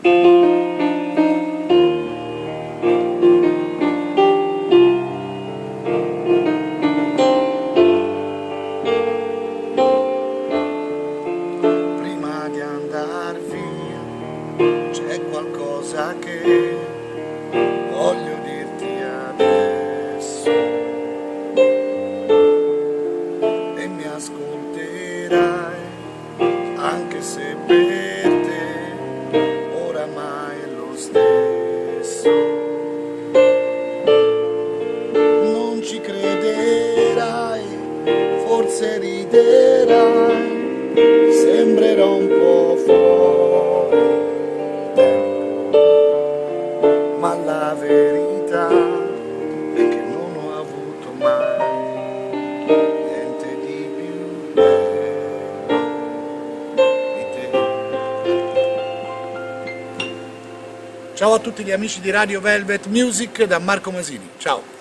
Prima di andar via c'è qualcosa che voglio dirti adesso e mi ascolterai, anche se per te oramai è lo stesso. Non ci crederai, forse riderai, sembrerò un po' fuori tempo, ma la verità è che non ho avuto mai niente di più bello di te. Ciao a tutti gli amici di Radio Velvet Music da Marco Masini, ciao!